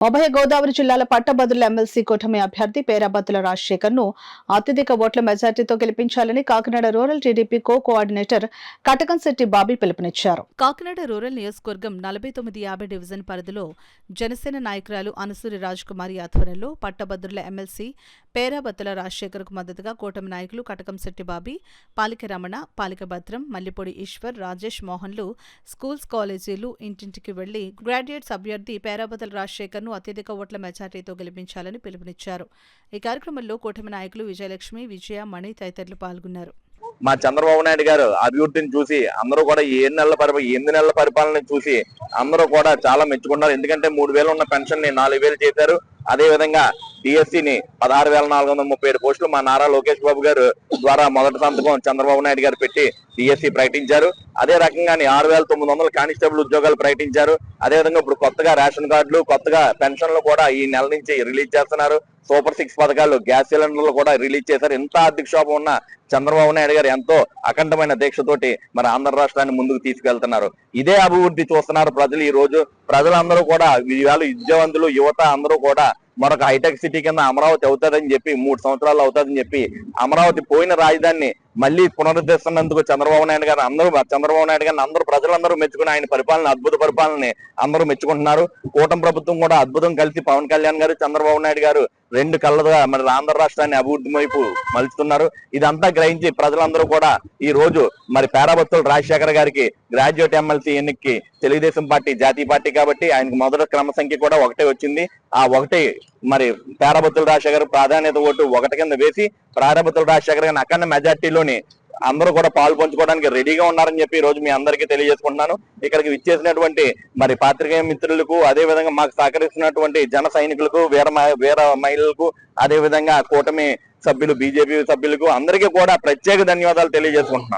ఉభయ గోదావరి జిల్లాల పట్టభద్రుల ఎమ్మెల్సీ కూటమి అభ్యర్థి పేరాబత్తుల రాజశేఖర్ ను అత్యధిక ఓట్ల మెజార్టీతో గెలిపించాలని కాకినాడ రూరల్ టీడీపీ కో-కోఆర్డినేటర్ కటకంశెట్టి బాబీ పిలుపునిచ్చారు. కాకినాడ రూరల్ నియోజకవర్గం 4950 డివిజన్ పరిధిలో జనసేన నాయకురాలు అనసూరి రాజకుమారి ఆధ్వర్యంలో పట్టభద్రుల ఎమ్మెల్సీ పేరాబత్తుల రాజశేఖర్ కు మద్దతుగా కూటమి నాయకులు కటకంశెట్టి బాబీ, పాలిక రమణ, పాలిక భద్రం, మల్లిపొడి ఈశ్వర్, రాజేష్ మోహన్లు స్కూల్స్, కాలేజీలు ఇంటింటికి వెళ్లి గ్రాడ్యుయేట్స్ అభ్యర్థి పేరాబత్తుల రాజశేఖర్ అత్యధిక ఓట్ల మెజార్టీతో గెలిపించాలని పిలుపునిచ్చారు. ఈ కార్యక్రమంలో కూటమి నాయకులు విజయలక్ష్మి, విజయ, మణి తదితరులు పాల్గొన్నారు. మా చంద్రబాబు నాయుడు గారు అభివృద్ధిని చూసి అందరూ కూడా 8 నెలల పరిపాలన చూసి అందరూ కూడా చాలా మెచ్చుకున్నారు. ఎందుకంటే 3000 ఉన్న పెన్షన్ ని 4000 చేశారు. అదే విధంగా డిఎస్సిని 16,437 పోస్టులు మా నారా లోకేష్ బాబు గారు ద్వారా మొదటి సంతకం చంద్రబాబు నాయుడు గారు పెట్టి డిఎస్సి ప్రకటించారు. అదే రకంగానే 6,900 కానిస్టేబుల్ ఉద్యోగాలు ప్రకటించారు. అదేవిధంగా ఇప్పుడు కొత్తగా రేషన్ కార్డులు, కొత్తగా పెన్షన్లు కూడా ఈ నెల నుంచి రిలీజ్ చేస్తున్నారు. సూపర్ 6 పథకాలు, గ్యాస్ సిలిండర్లు కూడా రిలీజ్ చేశారు. ఎంత ఆర్థిక శోభ ఉన్న చంద్రబాబు నాయుడు గారు ఎంతో అఖండమైన దీక్షతోటి మరి ఆంధ్ర రాష్ట్రాన్ని ముందుకు తీసుకెళ్తున్నారు. ఇదే అభివృద్ధి చూస్తున్నారు ప్రజలు. ఈ రోజు ప్రజలందరూ కూడా ఇవాళ విద్యావంతులు, యువత అందరూ కూడా మరొక హైటెక్ సిటీ కింద అమరావతి అవుతుందని చెప్పి 3 సంవత్సరాలు అవుతుందని చెప్పి అమరావతి పోయిన రాజధానిని మళ్ళీ పునరుద్ధరిస్తున్నందుకు చంద్రబాబు నాయుడు గారిని అందరూ ప్రజలందరూ మెచ్చుకుని ఆయన పరిపాలన, అద్భుత పరిపాలనని అందరూ మెచ్చుకుంటున్నారు. కూటమి ప్రభుత్వం కూడా అద్భుతం కలిసి పవన్ కళ్యాణ్ గారు, చంద్రబాబు నాయుడు గారు 2 కళ్ళుగా మరి ఆంధ్ర రాష్ట్రాన్ని అభివృద్ధి వైపు మలుచుతున్నారు. ఇదంతా గ్రహించి ప్రజలందరూ కూడా ఈ రోజు మరి పేరాబత్తుల రాజశేఖర్ గారికి గ్రాడ్యుయేట్ ఎమ్మెల్సీ ఎన్నికకి తెలుగుదేశం పార్టీ జాతీయ పార్టీ కాబట్టి ఆయనకు మొదటి క్రమ సంఖ్య కూడా 1 వచ్చింది. ఆ 1 మరి పేరాబత్తుల రాజశేఖర్ ప్రాధాన్యత ఓటు 1 కింద వేసి పేరాబత్తుల రాజశేఖర్ గారిని అఖండ మెజార్టీలోని అందరూ కూడా పాలు పంచుకోవడానికి రెడీగా ఉన్నారని చెప్పి ఈ రోజు మీ అందరికీ తెలియజేసుకుంటున్నాను. ఇక్కడికి విచ్చేసినటువంటి మరి పాత్రికేయ మిత్రులకు, అదే విధంగా మాకు సహకరిస్తున్నటువంటి జన సైనికులకు, వీర మహిళలకు, అదే విధంగా కూటమి సభ్యులు, బీజేపీ సభ్యులకు అందరికీ కూడా ప్రత్యేక ధన్యవాదాలు తెలియజేసుకుంటున్నాను.